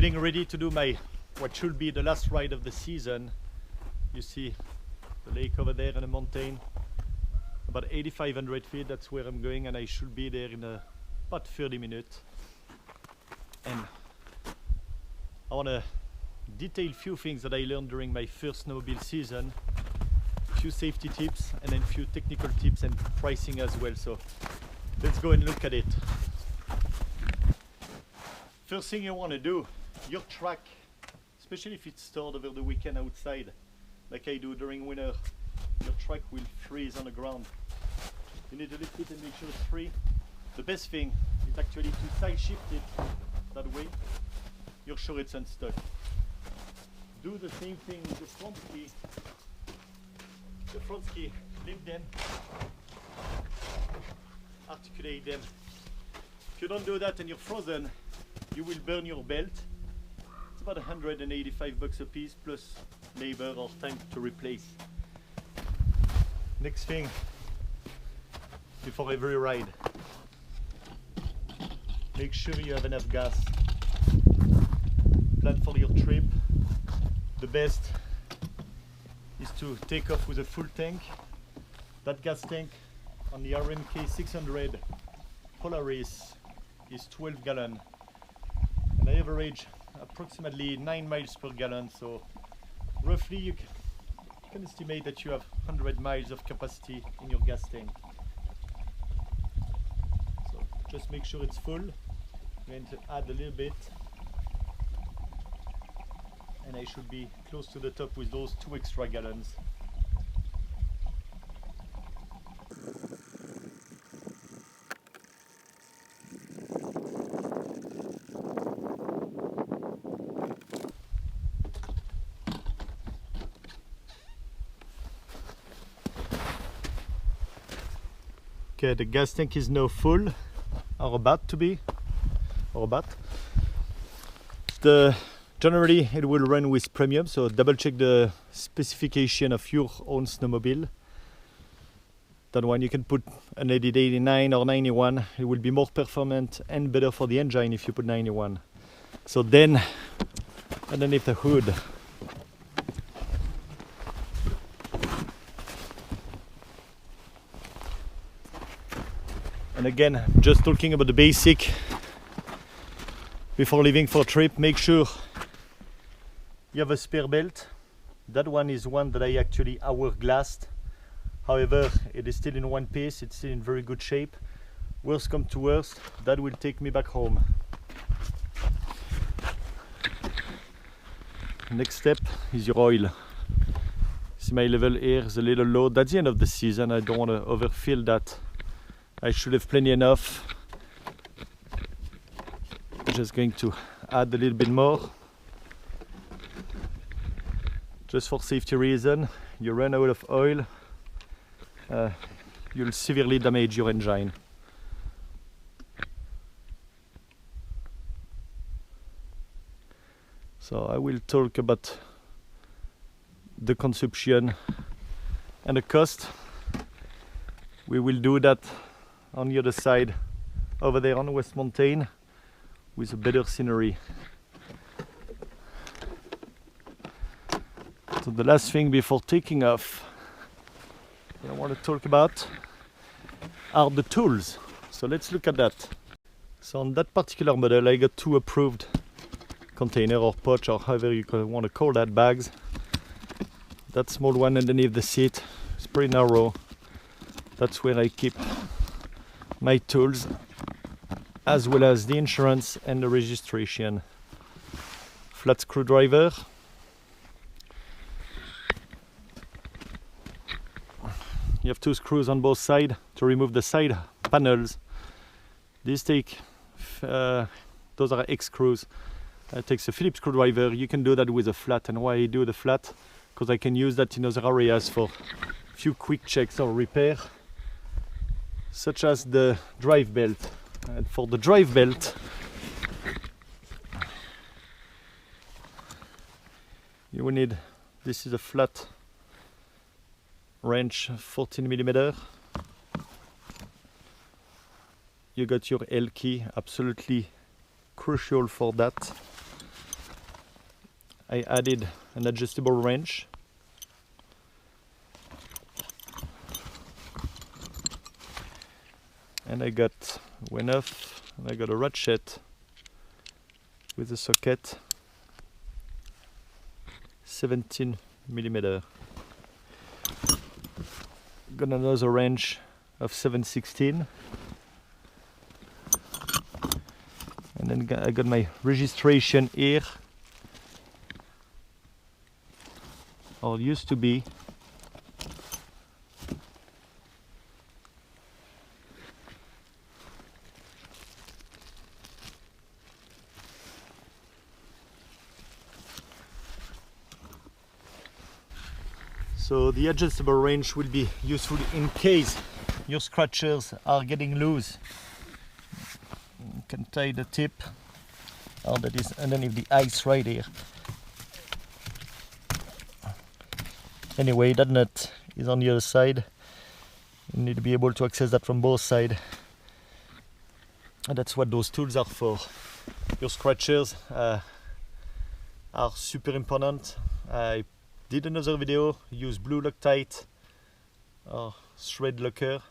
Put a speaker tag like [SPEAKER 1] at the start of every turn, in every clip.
[SPEAKER 1] getting ready to do my what should be the last ride of the season. You see the lake over there and a mountain, about 8,500 feet. That's where I'm going, and I should be there in about 30 minutes. And I want to detail a few things that I learned during my first snowmobile season, a few safety tips, and then a few technical tips and pricing as well. So let's go and look at it. First thing you want to do, your track, especially if it's stored over the weekend outside, like I do during winter, your track will freeze on the ground. You need to lift it and make sure it's free. The best thing is actually to side shift it that way. You're sure it's unstuck. Do the same thing with the front ski. The front ski, lift them, articulate them. If you don't do that and you're frozen, you will burn your belt. It's about $185 a piece plus labor or time to replace. Next thing, before every ride, make sure you have enough gas. Plan for your trip. The best is to take off with a full tank. That gas tank on the RMK 600 Polaris is 12 gallon. And I average approximately 9 miles per gallon, so roughly you can estimate that you have 100 miles of capacity in your gas tank. So just make sure it's full. I'm going to add a little bit, and I should be close to the top with those 2 extra gallons. Okay, the gas tank is now full, or about to be, or about. Generally it will run with premium, so double check the specification of your own snowmobile. That one you can put an 89 or 91, it will be more performant and better for the engine if you put 91. So then, underneath the hood, and again, just talking about the basic, before leaving for a trip, make sure you have a spare belt. That one is one that I actually hourglassed. However, it is still in one piece, it's still in very good shape. Worst come to worst, that will take me back home. Next step is your oil. See, my level here is a little low. That's the end of the season, I don't want to overfill that. I should have plenty enough. I'm just going to add a little bit more. Just for safety reason, you run out of oil, you'll severely damage your engine. So I will talk about the consumption and the cost. We will do that on the other side, over there on West Mountain, with a better scenery. So the last thing before taking off I want to talk about are the tools. So let's look at that. So on that particular model I got 2 approved container or pouch, or however you want to call that, bags. That small one underneath the seat is pretty narrow. That's where I keep my tools, as well as the insurance and the registration. Flat screwdriver. You have 2 screws on both sides to remove the side panels. These take, those are X screws. It takes a Phillips screwdriver. You can do that with a flat. And why I do the flat? Because I can use that in other areas for a few quick checks or repair, such as the drive belt. And for the drive belt, you will need, this is a flat wrench, 14mm. You got your L key, absolutely crucial for that. I added an adjustable wrench. And I got one off, and I got a ratchet with a socket, 17mm. Got another wrench of 7/16, and then I got my registration here, or used to be. So the adjustable wrench will be useful in case your scratchers are getting loose. You can tie the tip, that is underneath the ice right here. Anyway, that nut is on the other side. You need to be able to access that from both sides. And that's what those tools are for. Your scratchers are super important. I did another video, use blue Loctite or thread locker.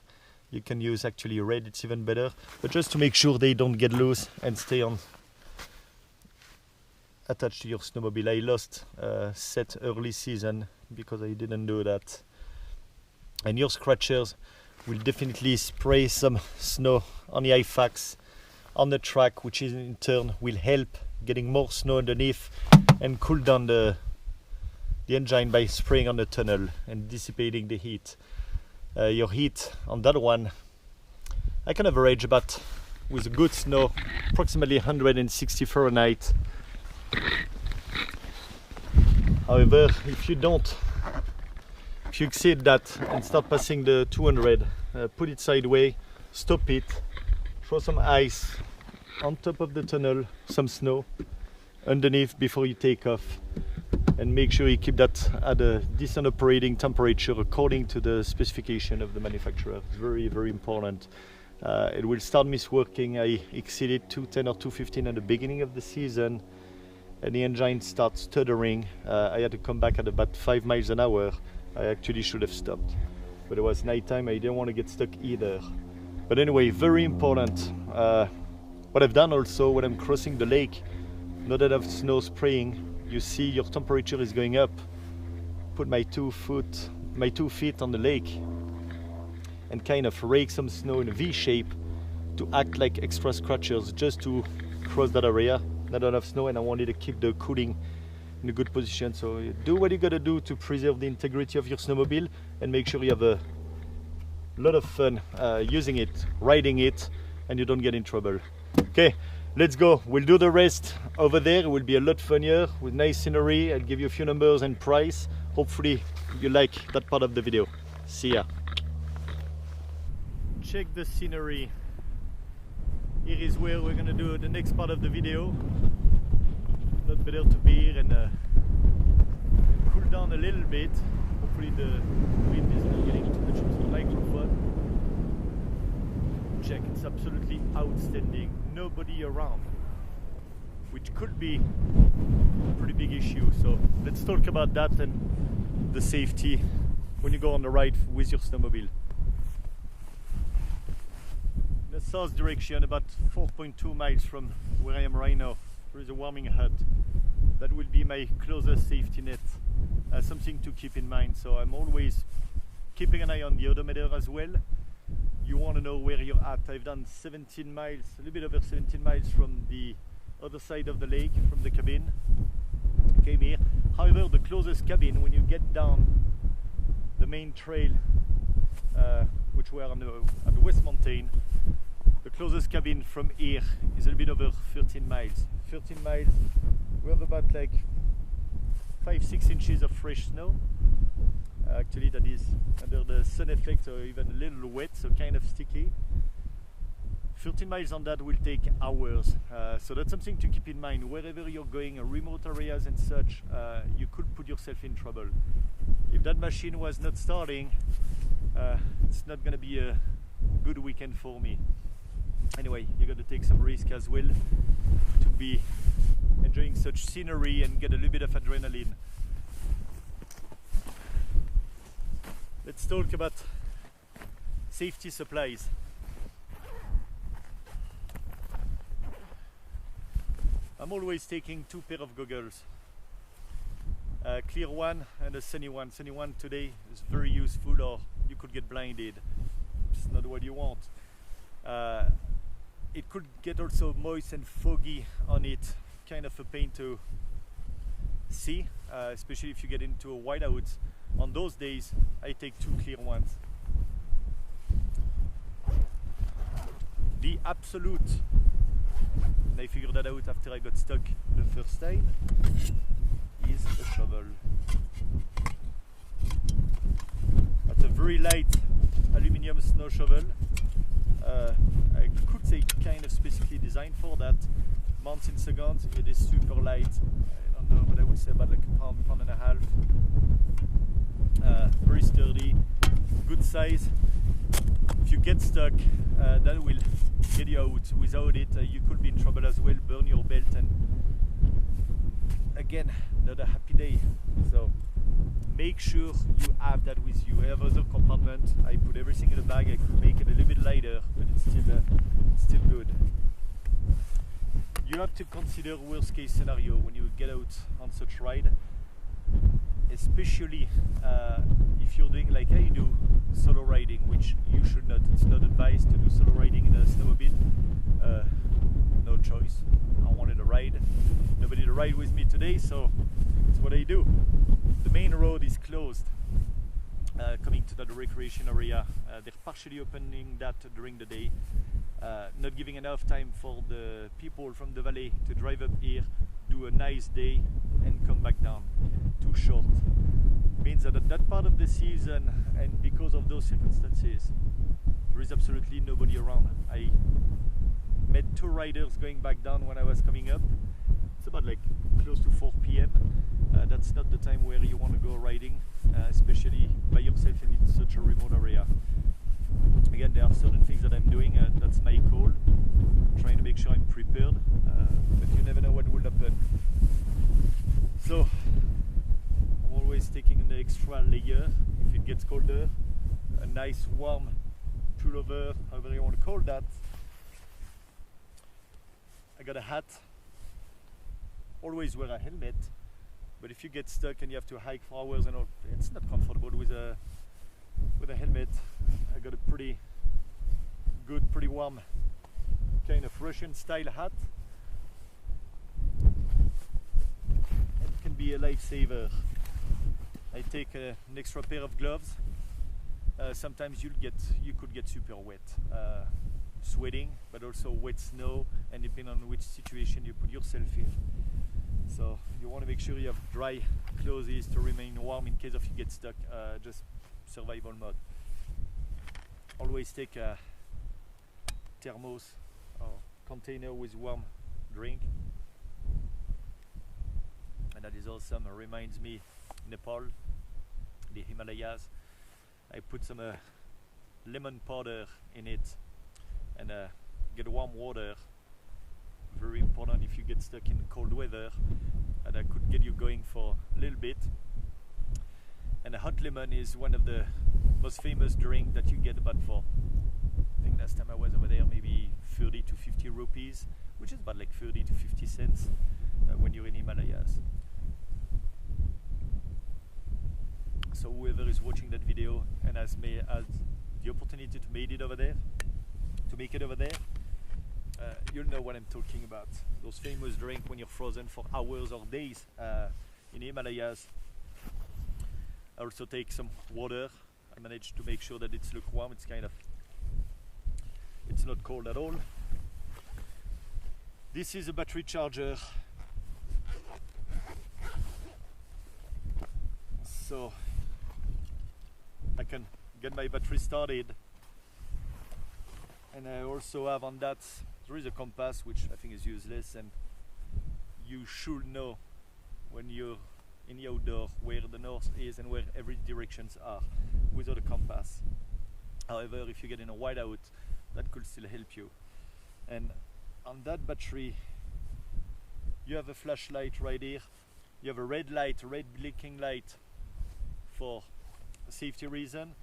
[SPEAKER 1] You can use actually red, it's even better, but just to make sure they don't get loose and stay on attached to your snowmobile. I lost a set early season because I didn't do that. And your scratchers will definitely spray some snow on the IFAX, on the track, which in turn will help getting more snow underneath and cool down the engine by spraying on the tunnel and dissipating the heat. Your heat on that one, I can average about, with a good snow, approximately 160 Fahrenheit. However, if you exceed that and start passing the 200, put it sideways, stop it, throw some ice on top of the tunnel, some snow underneath before you take off. And make sure you keep that at a decent operating temperature according to the specification of the manufacturer. It's very, very important. It will start misworking. I exceeded 210 or 215 at the beginning of the season, and the engine starts stuttering. I had to come back at about 5 miles an hour. I actually should have stopped, but it was nighttime. I didn't want to get stuck either. But anyway, very important. What I've done also when I'm crossing the lake, not that I have snow spraying, you see your temperature is going up. Put my 2 feet on the lake and kind of rake some snow in a V shape to act like extra scratchers just to cross that area. Not enough snow, and I wanted to keep the cooling in a good position. So do what you gotta do to preserve the integrity of your snowmobile and make sure you have a lot of fun using it, riding it, and you don't get in trouble. Okay. Let's go. We'll do the rest over there. It will be a lot funnier with nice scenery. I'll give you a few numbers and price. Hopefully you like that part of the video. See ya. Check the scenery. Here is where we're gonna do the next part of the video. Not better to be here and cool down a little bit. Hopefully the wind is not getting too much into the microphone. Check, it's absolutely outstanding. Nobody around, which could be a pretty big issue. So let's talk about that and the safety when you go on the ride with your snowmobile. In the south direction, about 4.2 miles from where I am right now, there is a warming hut. That will be my closest safety net. Something to keep in mind. So I'm always keeping an eye on the odometer as well. You want to know where you're at. I've done 17 miles, a little bit over 17 miles from the other side of the lake, from the cabin. Came here. However, the closest cabin, when you get down the main trail, which were on at the West Mountain, the closest cabin from here is a little bit over 13 miles. 13 miles, we have about like 5-6 inches of fresh snow. Actually, that is under the sun effect, or even a little wet, so kind of sticky. 13 miles on that will take hours, so that's something to keep in mind. Wherever you're going, remote areas and such, you could put yourself in trouble. If that machine was not starting, it's not going to be a good weekend for me. Anyway, you got to take some risk as well to be enjoying such scenery and get a little bit of adrenaline. Let's talk about safety supplies. I'm always taking 2 pairs of goggles. A clear one and a sunny one. Sunny one today is very useful, or you could get blinded. It's not what you want. It could get also moist and foggy on it, kind of a pain to see, especially if you get into a whiteout. On those days, I take 2 clear ones. The absolute, and I figured that out after I got stuck the first time, is a shovel. That's a very light aluminium snow shovel. I could say kind of specifically designed for that. Mounts in seconds, it is super light. I don't know, but I would say about like a pound and a half. Very sturdy, good size. If you get stuck, that will get you out. Without it, you could be in trouble as well, burn your belt, and again, not a happy day. So make sure you have that with you. I have other compartment. I put everything in the bag. I could make it a little bit lighter, but it's still good. You have to consider worst case scenario when you get out on such ride, especially if you're doing like I do, solo riding, which you should not. It's not advised to do solo riding in a snowmobile. No choice. I wanted a ride. Nobody to ride with me today, so that's what I do. The main road is closed coming to the recreation area. They're partially opening that during the day, not giving enough time for the people from the valley to drive up here, do a nice day and come back down. Too short. Means that at that part of the season, and because of those circumstances, there is absolutely nobody around. I met 2 riders going back down when I was coming up. It's about like close to 4 p.m. That's not the time where you want to go riding, especially by yourself and in such a remote area. Again, there are certain things that I'm doing, that's my call, trying to make sure I'm prepared, but you never know what will happen. So I'm always taking an extra layer if it gets colder, a nice warm pullover, however you want to call that. I got a hat, always wear a helmet, but if you get stuck and you have to hike for hours and all, it's not comfortable with a helmet. I got a pretty good, pretty warm kind of Russian style hat. It can be a lifesaver. I take an extra pair of gloves. Sometimes you could get super wet, sweating, but also wet snow, and depending on which situation you put yourself in. So you want to make sure you have dry clothes to remain warm in case of you get stuck, just survival mode. Always take a thermos or container with warm drink. And that is awesome. It reminds me Nepal, the Himalayas. I put some lemon powder in it and get warm water. Very important if you get stuck in cold weather, and that could get you going for a little bit. And a hot lemon is one of the most famous drink that you get about for, I think last time I was over there, maybe 30 to 50 rupees, which is about like 30 to 50 cents when you're in Himalayas. So whoever is watching that video and has the opportunity to make it over there, you'll know what I'm talking about. Those famous drinks when you're frozen for hours or days in Himalayas. I also take some water. I managed to make sure that it's lukewarm. It's not cold at all. This is a battery charger. So I can get my battery started. And I also have on that, there is a compass, which I think is useless, and you should know when you're in the outdoor where the north is and where every directions are without a compass. However, if you get in a whiteout, that could still help you. And on that battery, You have a flashlight right here. You have a red light, a red blinking light for safety reason.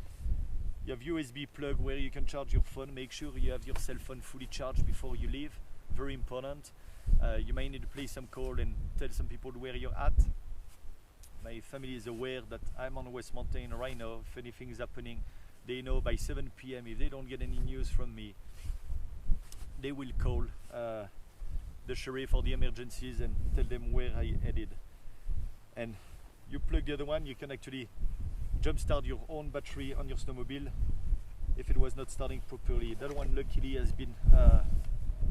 [SPEAKER 1] You have USB plug where you can charge your phone. Make sure you have your cell phone fully charged before you leave. Very important. You may need to place some call and tell some people where you're at. My family is aware that I'm on West Mountain right now. If anything is happening, they know by 7 p.m. if they don't get any news from me, they will call the sheriff or the emergencies and tell them where I headed. And you plug the other one, you can actually jumpstart your own battery on your snowmobile if it was not starting properly. That one luckily has been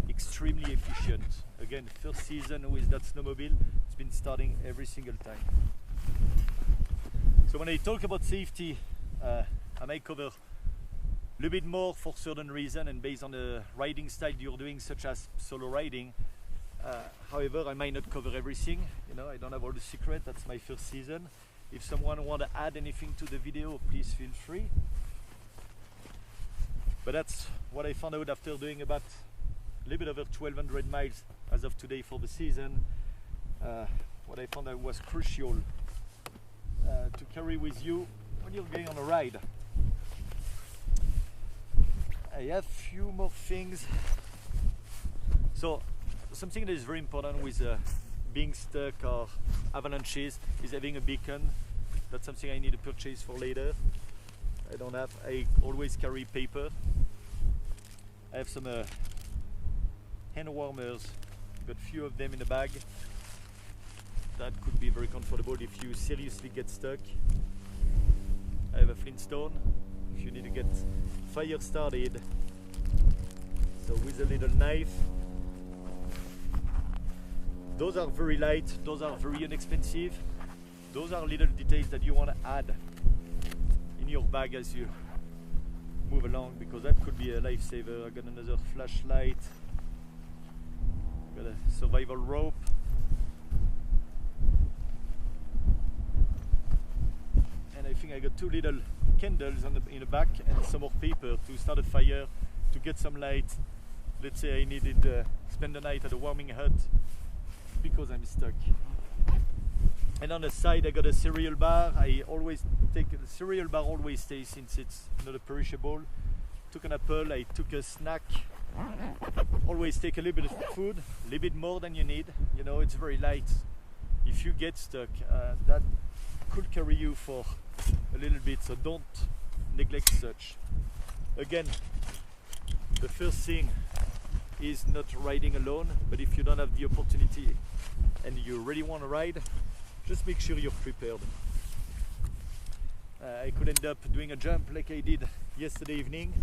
[SPEAKER 1] extremely efficient. Again, first season with that snowmobile, it's been starting every single time. So when I talk about safety, I may cover a little bit more for certain reason and based on the riding style you're doing, such as solo riding. However, I might not cover everything. You know, I don't have all the secret. That's my first season. If someone want to add anything to the video, please feel free. But that's what I found out after doing about a little bit over 1,200 miles as of today for the season. What I found out was crucial to carry with you when you're going on a ride. I have few more things. So something that is very important with being stuck or avalanches is having a beacon. That's something I need to purchase for later. I don't have. I always carry paper. I have some hand warmers. Got few of them in the bag. That could be very comfortable if you seriously get stuck. I have a flintstone if you need to get fire started. So with a little knife. Those are very light, those are very inexpensive. Those are little details that you want to add in your bag as you move along, because that could be a lifesaver. I got another flashlight, got a survival rope, and I think I got two little candles in the back and some more paper to start a fire, to get some light. Let's say I needed to spend the night at a warming hut because I'm stuck. And on the side I got a cereal bar. I always take the cereal bar, always stays since it's not a perishable. Took an apple, I took a snack. Always take a little bit of food, a little bit more than you need. You know, it's very light. If you get stuck, that could carry you for a little bit, so don't neglect such. Again, the first thing is not riding alone, but if you don't have the opportunity and you really want to ride, just make sure you're prepared. I could end up doing a jump like I did yesterday evening,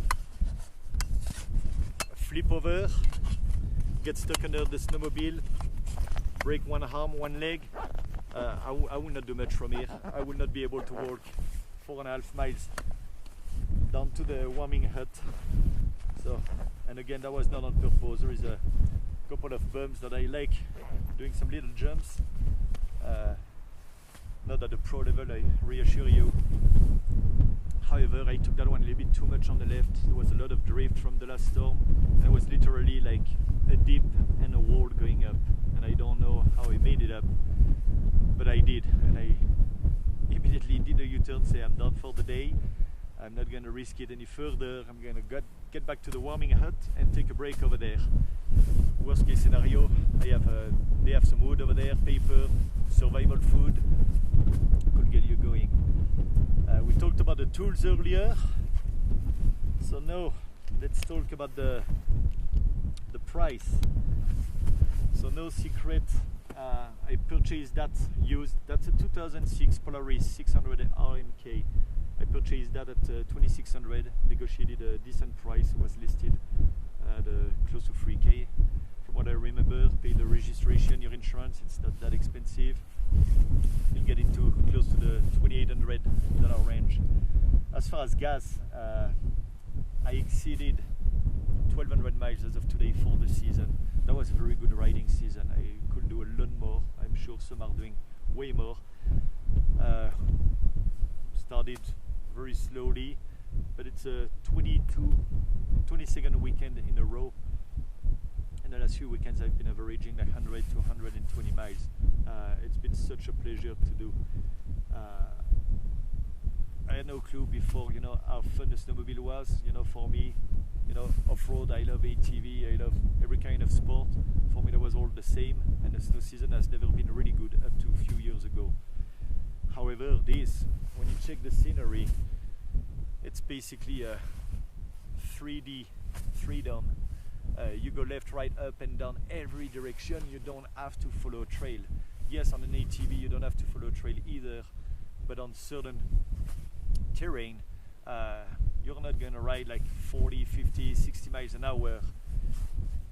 [SPEAKER 1] flip over, get stuck under the snowmobile, break one arm, one leg. I will not do much from here. I will not be able to walk 4.5 miles down to the warming hut. So, and again, that was not on purpose. There is a couple of bumps that I like doing some little jumps. Not at the pro level, I reassure you. However, I took that one a little bit too much on the left. There was a lot of drift from the last storm. And it was literally like a dip and a wall going up. And I don't know how I made it up, but I did. And I immediately did a U-turn, say I'm done for the day. I'm not going to risk it any further. I'm going to get back to the warming hut and take a break over there. Worst case scenario, they have some wood over there, paper, survival food, could get you going. We talked about the tools earlier, so now let's talk about the price. So no secret, I purchased that used. That's a 2006 Polaris 600 RMK. I purchased that at 2,600, negotiated a decent price, was listed at close to 3K. From what I remember, pay the registration, your insurance, it's not that expensive. You'll get into close to the $2,800 range. As far as gas, I exceeded 1,200 miles as of today for the season. That was a very good riding season. I could do a lot more. I'm sure some are doing way more. Started very slowly, but it's a 22nd weekend in a row, and the last few weekends I've been averaging like 100 to 120 miles. It's been such a pleasure to do. I had no clue before, you know, how fun the snowmobile was. You know, for me, you know, off-road, I love ATV, I love every kind of sport. For me, that was all the same, and the snow season has never been really good up to a few years ago. However, this, when you check the scenery, it's basically a 3D freedom. You go left, right, up and down every direction. You don't have to follow a trail. Yes, on an ATV you don't have to follow a trail either, but on certain terrain you're not going to ride like 40, 50, 60 miles an hour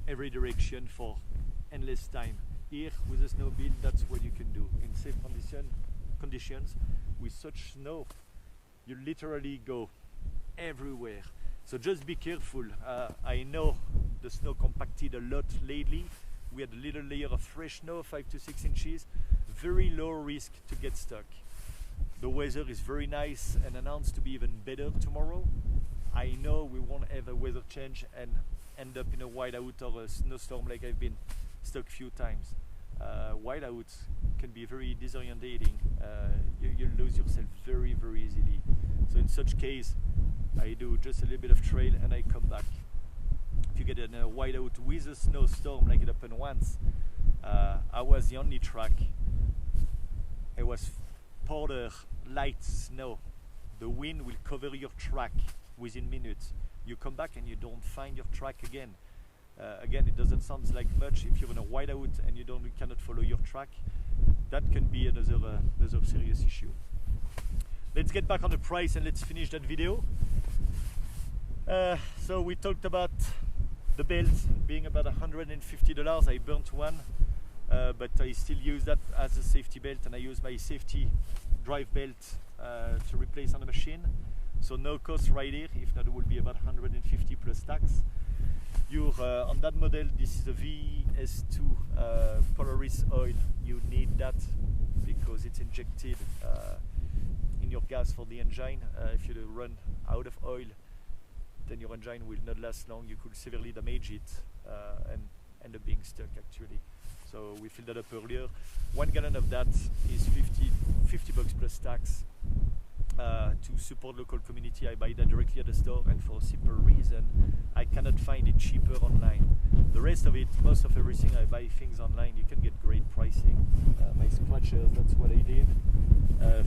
[SPEAKER 1] every direction for endless time. Here with a snowmobile, that's what you can do in safe conditions with such snow. You literally go everywhere, so just be careful. I know the snow compacted a lot lately. We had a little layer of fresh snow, 5 to 6 inches, very low risk to get stuck. The weather is very nice and announced to be even better tomorrow. I know we won't have a weather change and end up in a whiteout or a snowstorm like I've been stuck a few times. Whiteouts can be very disorientating. You lose yourself very, very easily. So in such case, I do just a little bit of trail and I come back. If you get in a whiteout with a snowstorm like it happened once, I was the only track. It was powder, light snow. The wind will cover your track within minutes. You come back and you don't find your track again. Again, it doesn't sound like much. If you're in a whiteout and you cannot follow your track, that can be another serious issue. Let's get back on the price and let's finish that video. So we talked about the belt being about $150. I burnt one, but I still use that as a safety belt, and I use my safety drive belt to replace on the machine. So no cost right here. If not, it will be about 150 plus tax. You're on that model, this is a VS2 Polaris oil. You need that because it's injected in your gas for the engine. If you run out of oil, then your engine will not last long. You could severely damage it and end up being stuck actually. So we filled that up earlier. 1 gallon of that is 50 bucks plus tax. To support local community, I buy that directly at the store, and for a simple reason, I cannot find it cheaper online. The rest of it, most of everything, I buy things online. You can get great pricing. My scratchers, that's what I did.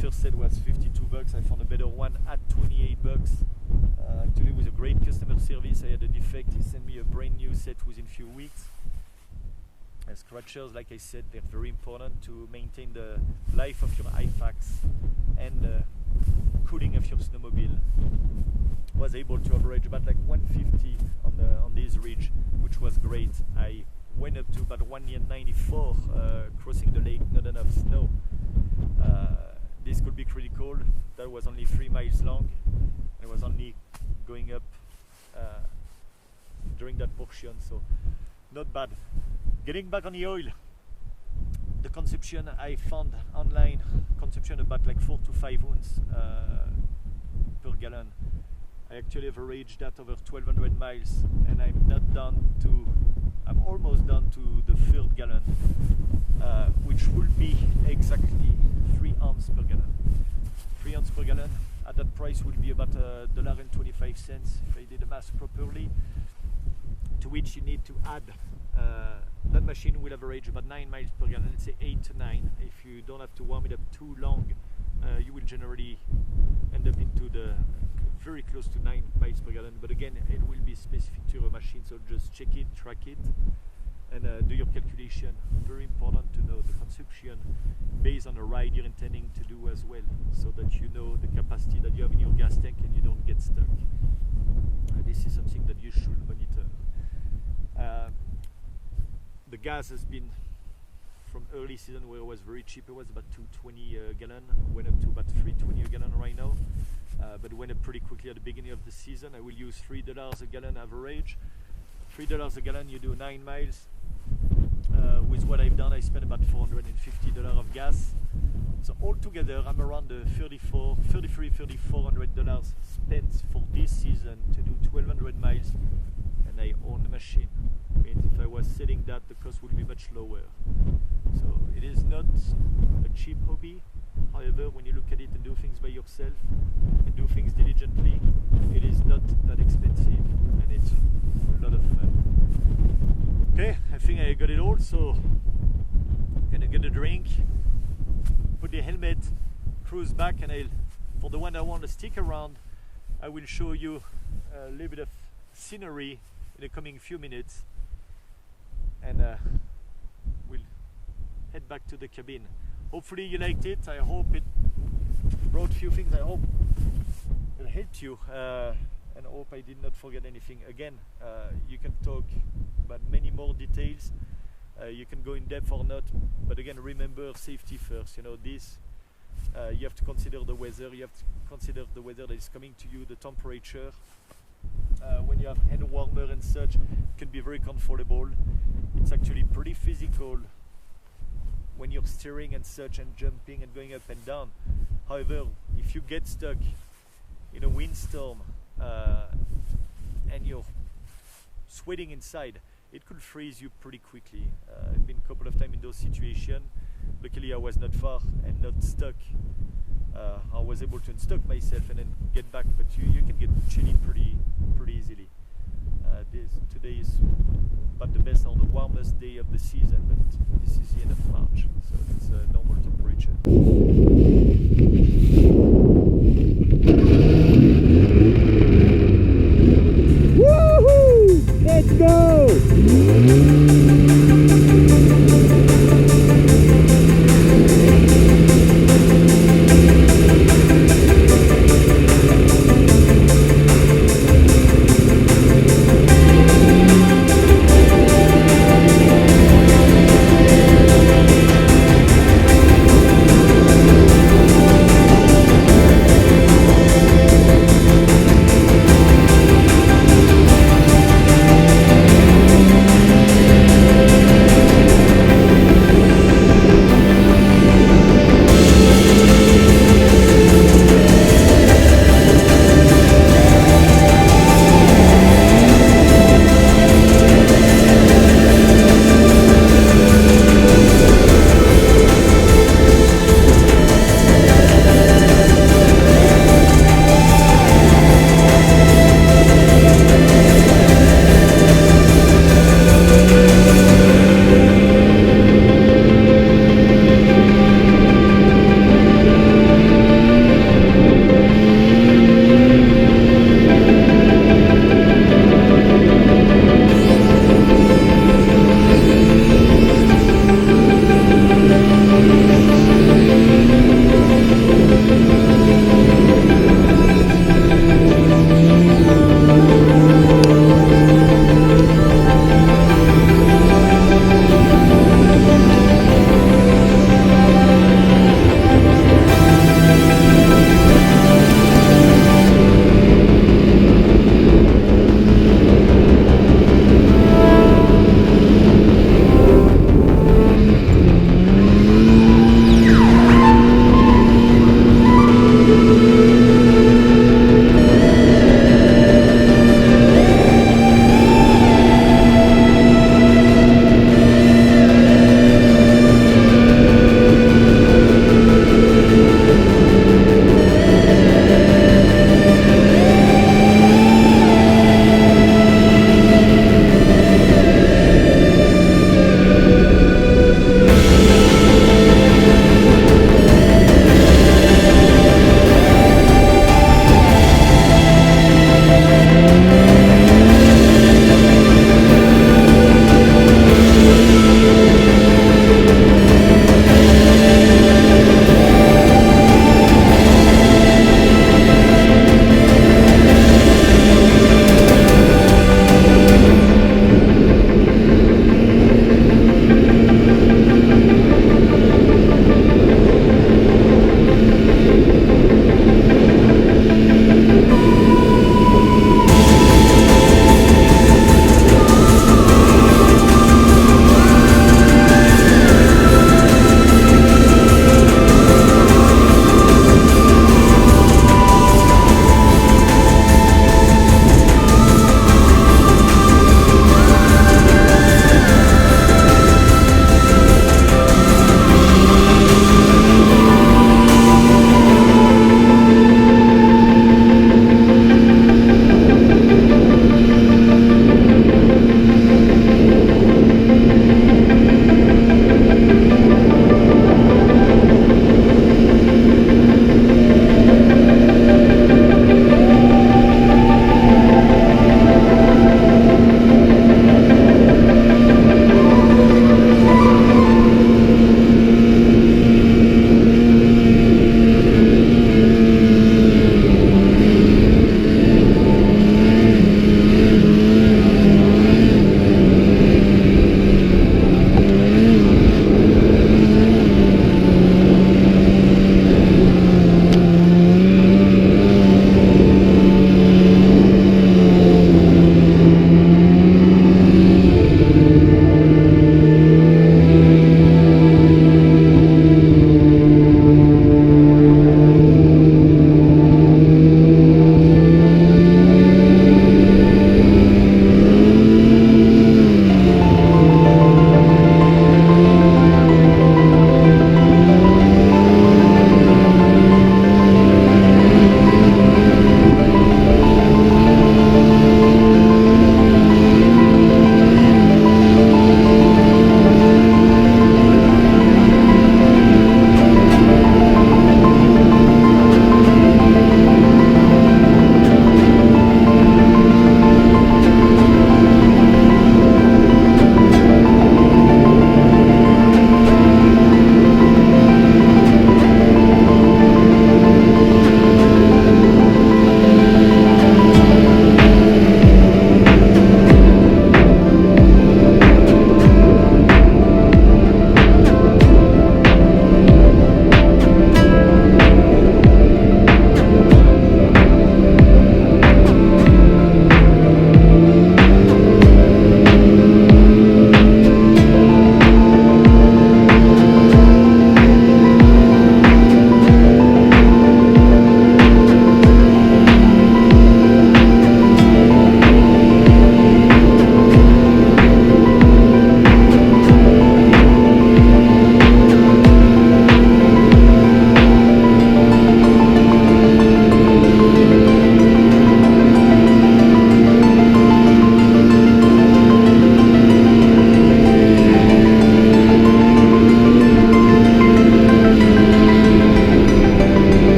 [SPEAKER 1] First set was 52 bucks. I found a better one at 28 bucks. Actually, with a great customer service, I had a defect. He sent me a brand new set within a few weeks. Scratchers, like I said, they're very important to maintain the life of your IFAX and cooling of your snowmobile. Was able to average about like 150 on this ridge, which was great. I went up to about 194 crossing the lake, not enough snow. This could be critical. That was only 3 miles long. I was only going up during that portion, so not bad. Getting back on the oil, the consumption I found online, consumption about like 4 to 5 ounces per gallon. I actually averaged that over 1200 miles, and I'm almost down to the 3rd gallon, which will be exactly 3 ounces per gallon. 3 ounces per gallon at that price would be about $1.25 if I did the math properly, to which you need to add that machine will average about 9 miles per gallon, let's say 8 to 9. If you don't have to warm it up too long, you will generally end up into the very close to 9 miles per gallon. But again, it will be specific to your machine, so just check it, track it, and do your calculation. Very important to know the consumption based on the ride you're intending to do as well, so that you know the capacity that you have in your gas tank and you don't get stuck. This is something that you should monitor. The gas has been, from early season where it was very cheap, it was about $2.20 a gallon, went up to about $3.20 a gallon right now, but it went up pretty quickly at the beginning of the season. I will use $3 a gallon average. $3 a gallon, you do 9 miles. With what I've done, I spent about $450 of gas. So altogether, I'm around the $3,400 spent for this season to do 1,200 miles, and I own the machine. I mean, if I was us selling that, the cost will be much lower. So it is not a cheap hobby. However, when you look at it and do things by yourself and do things diligently, it is not that expensive and it's a lot of fun. Okay, I think I got it all, so I'm gonna get a drink, put the helmet, cruise back, and for the one that want to stick around, I will show you a little bit of scenery in the coming few minutes, and we'll head back to the cabin. Hopefully you liked it. I hope it brought a few things. I hope it helped you, and I hope I did not forget anything. Again, you can talk about many more details. You can go in depth or not, but again, remember safety first. You know, this you have to consider the weather. You have to consider the weather that is coming to you, the temperature. When you have hand warmer and such, it can be very comfortable. It's actually pretty physical when you're steering and such and jumping and going up and down. However, if you get stuck in a windstorm and you're sweating inside, it could freeze you pretty quickly. I've been a couple of times in those situations. Luckily I was not far and not stuck. I was able to unstuck myself and then get back, but you can get chilly pretty easily. Today is about the best or the warmest day of the season, but this is the end of March, so it's a normal temperature. Woohoo! Let's go!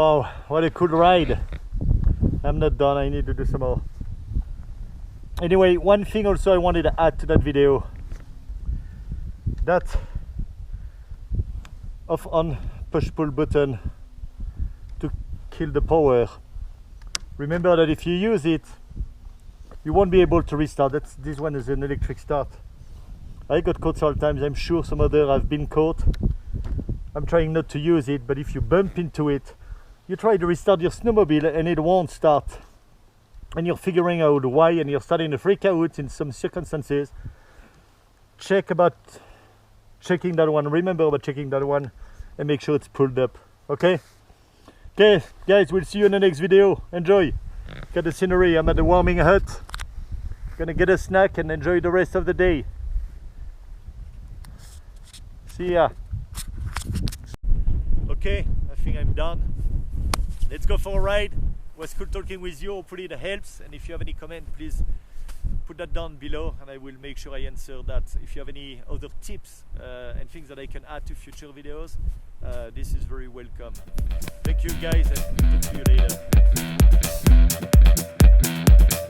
[SPEAKER 1] Wow, what a cool ride. I'm not done, I need to do some more. Anyway, one thing also I wanted to add to that video, that off on push pull button to kill the power. Remember that if you use it, you won't be able to restart. This one is an electric start. I got caught several times, I'm sure some other have been caught. I'm trying not to use it, but if you bump into it, you try to restart your snowmobile and it won't start. And you're figuring out why, and you're starting to freak out in some circumstances. Checking that one, remember about checking that one, and make sure it's pulled up, okay? Okay, guys, we'll see you in the next video. Enjoy. Got the scenery, I'm at the warming hut. Gonna get a snack and enjoy the rest of the day. See ya. Okay, I think I'm done. Let's go for a ride. It was cool talking with you, hopefully that helps. And if you have any comment, please put that down below and I will make sure I answer that. If you have any other tips and things that I can add to future videos, this is very welcome. Thank you guys, and talk to you later.